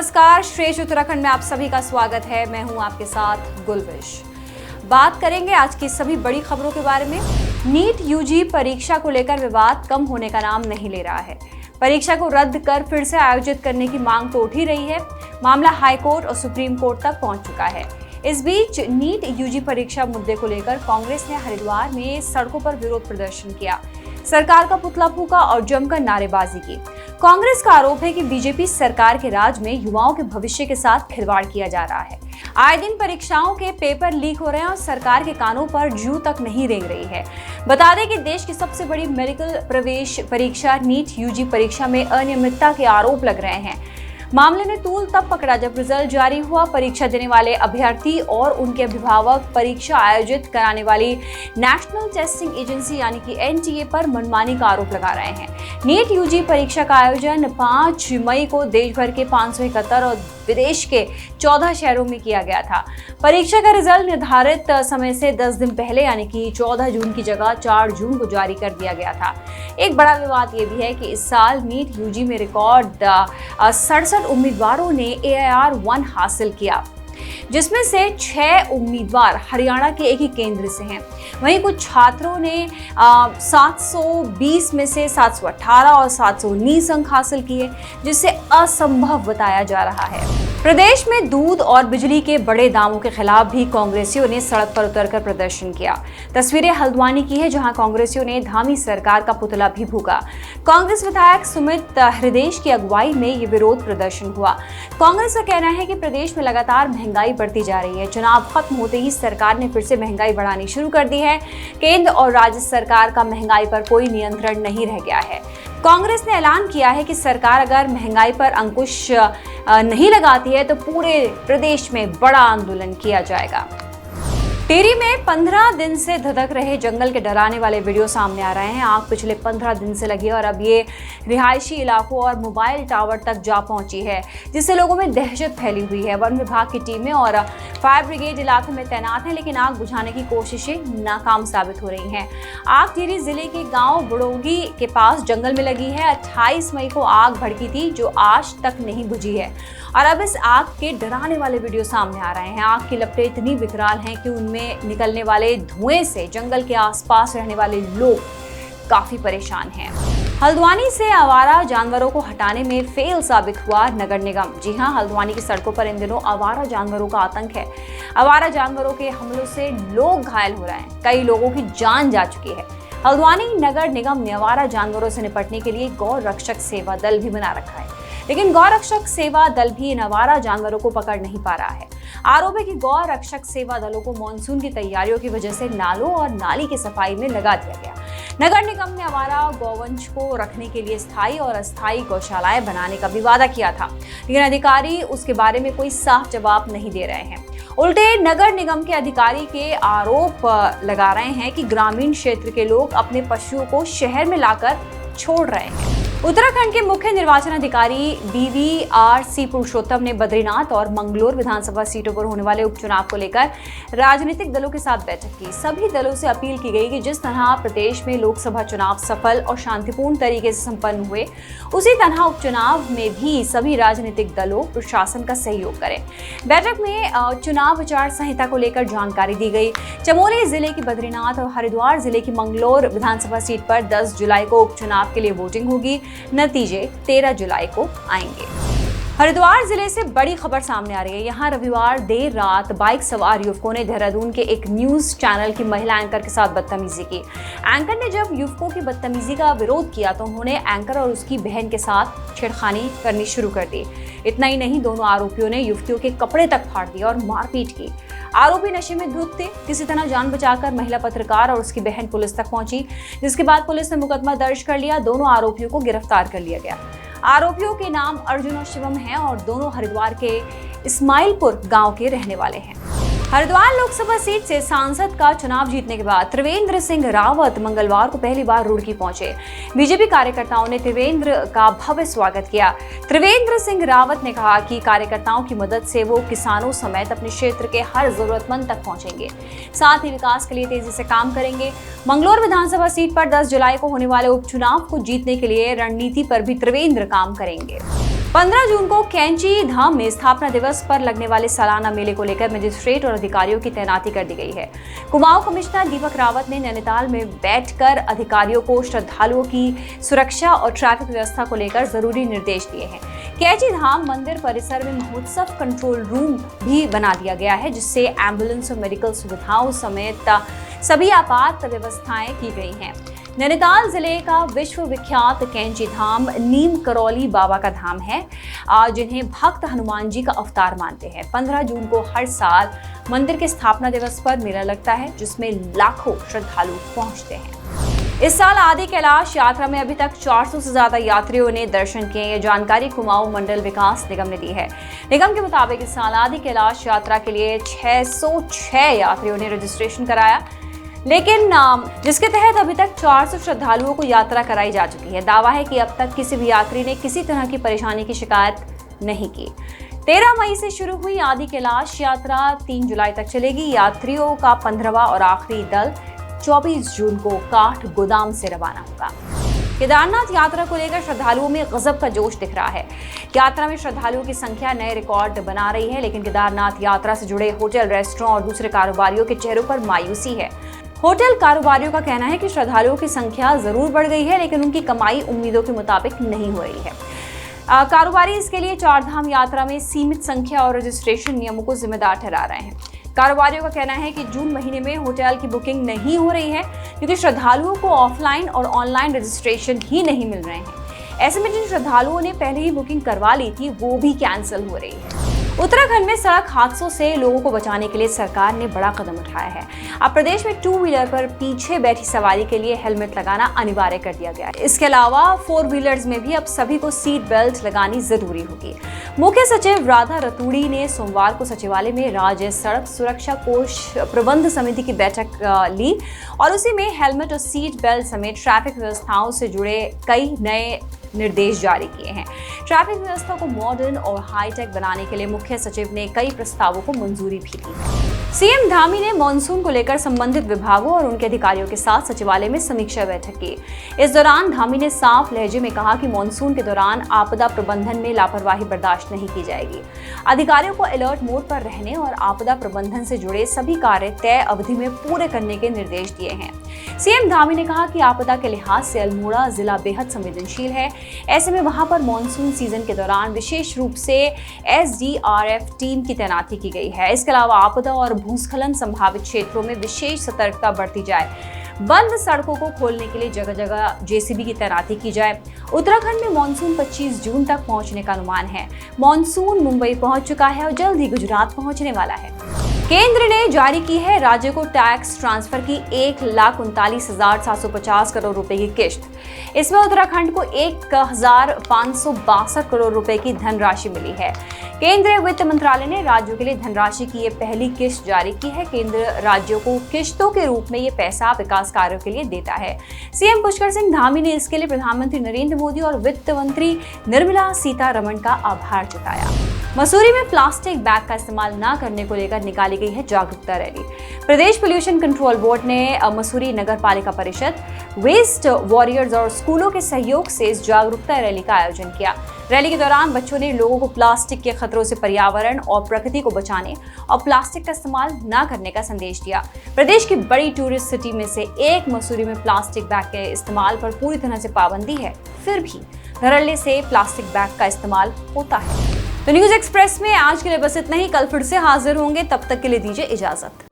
नमस्कार, श्रेष्ठ उत्तराखंड में आप सभी का स्वागत है। मैं हूं आपके साथ गुलविश। बात करेंगे आज की सभी बड़ी खबरों के बारे में। नीट यूजी परीक्षा को लेकर विवाद कम होने का नाम नहीं ले रहा है। परीक्षा को रद्द कर फिर से आयोजित करने की मांग तो उठ ही रही है। मामला हाईकोर्ट और सुप्रीम कोर्ट तक पहुंच चुका है। इस बीच नीट यूजी परीक्षा मुद्दे को लेकर कांग्रेस ने हरिद्वार में सड़कों पर विरोध प्रदर्शन किया, सरकार का पुतला फूंका और जमकर नारेबाजी की। कांग्रेस का आरोप है कि बीजेपी सरकार के राज में युवाओं के भविष्य के साथ खिलवाड़ किया जा रहा है। आए दिन परीक्षाओं के पेपर लीक हो रहे हैं और सरकार के कानों पर जूं तक नहीं रेंग रही है। बता दें कि देश की सबसे बड़ी मेडिकल प्रवेश परीक्षा नीट यूजी परीक्षा में अनियमितता के आरोप लग रहे हैं। मामले में तूल तब पकड़ा जब रिजल्ट जारी हुआ। परीक्षा देने वाले अभ्यर्थी और उनके अभिभावक परीक्षा आयोजित कराने वाली नेशनल टेस्टिंग एजेंसी यानी कि एनटीए पर मनमानी का आरोप लगा रहे हैं। नीट यूजी परीक्षा का आयोजन 5 मई को देश भर के 571 और विदेश के 14 शहरों में किया गया था। परीक्षा का रिजल्ट निर्धारित समय से 10 दिन पहले यानी कि 14 जून की जगह 4 जून को जारी कर दिया गया था। एक बड़ा विवाद ये भी है कि इस साल नीट यूजी में रिकॉर्ड 67 उम्मीदवारों ने AIR-1 हासिल किया, जिसमें से 6 उम्मीदवार हरियाणा के एक ही केंद्र से हैं। वहीं कुछ छात्रों ने 720 में से 718 और 719 अंक हासिल किए, जिसे असंभव बताया जा रहा है। प्रदेश में दूध और बिजली के बड़े दामों के खिलाफ भी कांग्रेसियों ने सड़क पर उतरकर प्रदर्शन किया। तस्वीरें हल्द्वानी की है, जहां कांग्रेसियों ने धामी सरकार का पुतला भी फूंका। कांग्रेस विधायक सुमित हृदेश की अगुवाई में ये विरोध प्रदर्शन हुआ। कांग्रेस का कहना है कि प्रदेश में लगातार महंगाई बढ़ती जा रही है। चुनाव खत्म होते ही सरकार ने फिर से महंगाई बढ़ानी शुरू कर दी है। केंद्र और राज्य सरकार का महंगाई पर कोई नियंत्रण नहीं रह गया है। कांग्रेस ने ऐलान किया है कि सरकार अगर महंगाई पर अंकुश नहीं लगाती है तो पूरे प्रदेश में बड़ा आंदोलन किया जाएगा। टिहरी में 15 दिन से धधक रहे जंगल के डराने वाले वीडियो सामने आ रहे हैं। आग पिछले 15 दिन से लगी और अब ये रिहायशी इलाकों और मोबाइल टावर तक जा पहुंची है, जिससे लोगों में दहशत फैली हुई है। वन विभाग की टीमें और फायर ब्रिगेड इलाके में तैनात हैं, लेकिन आग बुझाने की कोशिशें नाकाम साबित हो रही हैं। आग टिहरी जिले के गाँव बुड़ोगी के पास जंगल में लगी है। 28 मई को आग भड़की थी, जो आज तक नहीं बुझी है और अब इस आग के डराने वाले वीडियो सामने आ रहे हैं। आग की लपटें इतनी विकराल हैं कि उनमें निकलने वाले धुएं से जंगल के आसपास रहने वाले लोग काफी परेशान हैं। हल्द्वानी से आवारा जानवरों को हटाने में फेल साबित हुआ नगर निगम। जी हां, हल्द्वानी की सड़कों पर इन दिनों आवारा जानवरों का आतंक है। आवारा जानवरों के हमलों से लोग घायल हो रहे हैं, कई लोगों की जान जा चुकी है। हल्द्वानी नगर निगम ने आवारा जानवरों से निपटने के लिए गौ रक्षक सेवा दल भी बना रखा है, लेकिन गौ रक्षक सेवा दल भी इन आवारा जानवरों को पकड़ नहीं पा रहा है। आरोप है कि गौ रक्षक सेवा दलों को मानसून की तैयारियों की वजह से नालों और नाली की सफाई में लगा दिया गया। नगर निगम ने आवारा गौवंश को रखने के लिए स्थायी और अस्थायी गौशालाएं बनाने का भी वादा किया था, लेकिन अधिकारी उसके बारे में कोई साफ जवाब नहीं दे रहे हैं। उल्टे नगर निगम के अधिकारी के आरोप लगा रहे हैं कि ग्रामीण क्षेत्र के लोग अपने पशुओं को शहर में लाकर छोड़ रहे हैं। उत्तराखंड के मुख्य निर्वाचन अधिकारी BVRC पुरुषोत्तम ने बद्रीनाथ और मंगलोर विधानसभा सीटों पर होने वाले उपचुनाव को लेकर राजनीतिक दलों के साथ बैठक की। सभी दलों से अपील की गई कि जिस तरह प्रदेश में लोकसभा चुनाव सफल और शांतिपूर्ण तरीके से संपन्न हुए, उसी तरह उपचुनाव में भी सभी राजनीतिक दलों प्रशासन का सहयोग करें। बैठक में चुनाव आचार संहिता को लेकर जानकारी दी गई। चमोली जिले की बद्रीनाथ और हरिद्वार जिले की मंगलोर विधानसभा सीट पर 10 जुलाई को उपचुनाव के लिए वोटिंग होगी। नतीजे 13 जुलाई को आएंगे। हरिद्वार जिले से बड़ी खबर सामने आ रही है। यहाँ रविवार देर रात बाइक सवार युवकों ने देहरादून के एक न्यूज चैनल की महिला एंकर के साथ बदतमीजी की। एंकर ने जब युवकों की बदतमीजी का विरोध किया तो उन्होंने एंकर और उसकी बहन के साथ छेड़खानी करनी शुरू कर दी। इतना ही नहीं, दोनों आरोपियों ने युवतियों के कपड़े तक फाड़ दिए और मारपीट की। आरोपी नशे में धुत थे। किसी तरह जान बचाकर महिला पत्रकार और उसकी बहन पुलिस तक पहुंची, जिसके बाद पुलिस ने मुकदमा दर्ज कर लिया। दोनों आरोपियों को गिरफ्तार कर लिया गया। आरोपियों के नाम अर्जुन और शिवम हैं और दोनों हरिद्वार के इस्माइलपुर गांव के रहने वाले हैं। हरिद्वार लोकसभा सीट से सांसद का चुनाव जीतने के बाद त्रिवेंद्र सिंह रावत मंगलवार को पहली बार रुड़की पहुंचे। बीजेपी कार्यकर्ताओं ने त्रिवेंद्र का भव्य स्वागत किया। त्रिवेंद्र सिंह रावत ने कहा कि कार्यकर्ताओं की मदद से वो किसानों समेत अपने क्षेत्र के हर जरूरतमंद तक पहुंचेंगे, साथ ही विकास के लिए तेजी से काम करेंगे। मंगलोर विधानसभा सीट पर 10 जुलाई को होने वाले उपचुनाव को जीतने के लिए रणनीति पर भी त्रिवेंद्र काम करेंगे। 15 जून को कैंची धाम में स्थापना दिवस पर लगने वाले सालाना मेले को लेकर मजिस्ट्रेट और अधिकारियों की तैनाती कर दी गई है। कुमाऊं कमिश्नर दीपक रावत ने नैनीताल में बैठकर अधिकारियों को श्रद्धालुओं की सुरक्षा और ट्रैफिक व्यवस्था को लेकर जरूरी निर्देश दिए हैं। कैंची धाम मंदिर परिसर में महोत्सव कंट्रोल रूम भी बना दिया गया है, जिससे एम्बुलेंस और मेडिकल सुविधाओं समेत सभी आपात व्यवस्थाएं की गई हैं। नैनीताल जिले का विश्व विख्यात कैंची धाम नीम करौली बाबा का धाम है, जिन्हें भक्त हनुमान जी का अवतार मानते हैं। 15 जून को हर साल मंदिर के स्थापना दिवस पर मेला लगता है, जिसमें लाखों श्रद्धालु पहुंचते हैं। इस साल आदि कैलाश यात्रा में अभी तक 400 से ज्यादा यात्रियों ने दर्शन किए। ये जानकारी कुमाऊं मंडल विकास निगम ने दी है। निगम के मुताबिक इस साल आदि कैलाश यात्रा के लिए 606 यात्रियों ने रजिस्ट्रेशन कराया, लेकिन जिसके तहत अभी तक 400 श्रद्धालुओं को यात्रा कराई जा चुकी है। दावा है कि अब तक किसी भी यात्री ने किसी तरह की परेशानी की शिकायत नहीं की। 13 मई से शुरू हुई आदि कैलाश यात्रा 3 जुलाई तक चलेगी। यात्रियों का 15वां और आखिरी दल 24 जून को काठ गोदाम से रवाना होगा। केदारनाथ यात्रा को लेकर श्रद्धालुओं में गजब का जोश दिख रहा है। यात्रा में श्रद्धालुओं की संख्या नए रिकॉर्ड बना रही है, लेकिन केदारनाथ यात्रा से जुड़े होटल, रेस्टोरेंट और दूसरे कारोबारियों के चेहरों पर मायूसी है। होटल कारोबारियों का कहना है कि श्रद्धालुओं की संख्या जरूर बढ़ गई है, लेकिन उनकी कमाई उम्मीदों के मुताबिक नहीं हो रही है। कारोबारी इसके लिए चारधाम यात्रा में सीमित संख्या और रजिस्ट्रेशन नियमों को जिम्मेदार ठहरा रहे हैं। कारोबारियों का कहना है कि जून महीने में होटल की बुकिंग नहीं हो रही है, क्योंकि श्रद्धालुओं को ऑफलाइन और ऑनलाइन रजिस्ट्रेशन ही नहीं मिल रहे हैं। ऐसे में जिन श्रद्धालुओं ने पहले ही बुकिंग करवा ली थी, वो भी कैंसिल हो रही है। उत्तराखंड में सड़क हादसों से लोगों को बचाने के लिए सरकार ने बड़ा कदम उठाया है। अब प्रदेश में 2 व्हीलर पर पीछे बैठी सवारी के लिए हेलमेट लगाना अनिवार्य कर दिया गया है। इसके अलावा 4 व्हीलर्स में भी अब सभी को सीट बेल्ट लगानी जरूरी होगी। मुख्य सचिव राधा रतूड़ी ने सोमवार को सचिवालय में राज्य सड़क सुरक्षा कोष प्रबंध समिति की बैठक ली और उसी में हेलमेट और सीट बेल्ट समेत ट्रैफिक व्यवस्थाओं से जुड़े कई नए निर्देश जारी किए हैं। ट्रैफिक व्यवस्था को मॉडर्न और हाईटेक बनाने के लिए मुख्य सचिव ने कई प्रस्तावों को मंजूरी भी दी है। सीएम धामी ने मॉनसून को लेकर संबंधित विभागों और उनके अधिकारियों के साथ सचिवालय में समीक्षा बैठक की। इस दौरान धामी ने साफ लहजे में कहा कि मॉनसून के दौरान आपदा प्रबंधन में लापरवाही बर्दाश्त नहीं की जाएगी। अधिकारियों को अलर्ट मोड पर रहने और आपदा प्रबंधन से जुड़े सभी कार्य तय अवधि में पूरे करने के निर्देश दिए हैं। सीएम धामी ने कहा कि आपदा के लिहाज से अल्मोड़ा जिला बेहद संवेदनशील है। ऐसे में वहां पर मॉनसून सीजन के दौरान विशेष रूप से SDRF टीम की तैनाती की गई है। इसके अलावा आपदा और भूस्खलन संभावित क्षेत्रों में विशेष सतर्कता बरती जाए। बंद सड़कों को खोलने के लिए जगह जगह JCB की तैनाती की जाए। उत्तराखंड में मॉनसून 25 जून तक पहुंचने का अनुमान है। मॉनसून मुंबई पहुंच चुका है और जल्द ही गुजरात पहुंचने वाला है। केंद्र ने जारी की है राज्य को टैक्स ट्रांसफर की 1,39,750 करोड़ रुपए की किश्त। इसमें उत्तराखंड को 1,562 करोड़ रुपए की धनराशि मिली है। केंद्रीय वित्त मंत्रालय ने राज्यों के लिए धनराशि की ये पहली किश्त जारी की है। केंद्र राज्यों को किश्तों के रूप में ये पैसा विकास कार्यों के लिए देता है। सीएम पुष्कर सिंह धामी ने इसके लिए प्रधानमंत्री नरेंद्र मोदी और वित्त मंत्री निर्मला सीतारमण का आभार जताया। मसूरी में प्लास्टिक बैग का इस्तेमाल न करने को लेकर निकाली गई है जागरूकता रैली। प्रदेश पोल्यूशन कंट्रोल बोर्ड ने मसूरी नगर पालिका परिषद, वेस्ट वॉरियर्स और स्कूलों के सहयोग से इस जागरूकता रैली का आयोजन किया। रैली के दौरान बच्चों ने लोगों को प्लास्टिक के खतरों से पर्यावरण और प्रकृति को बचाने और प्लास्टिक का इस्तेमाल न करने का संदेश दिया। प्रदेश की बड़ी टूरिस्ट सिटी में से एक मसूरी में प्लास्टिक बैग के इस्तेमाल पर पूरी तरह से पाबंदी है, फिर भी धड़ल्ले से प्लास्टिक बैग का इस्तेमाल होता है। तो न्यूज़ एक्सप्रेस में आज के लिए बस इतना ही। कल फिर से हाजिर होंगे, तब तक के लिए दीजिए इजाजत।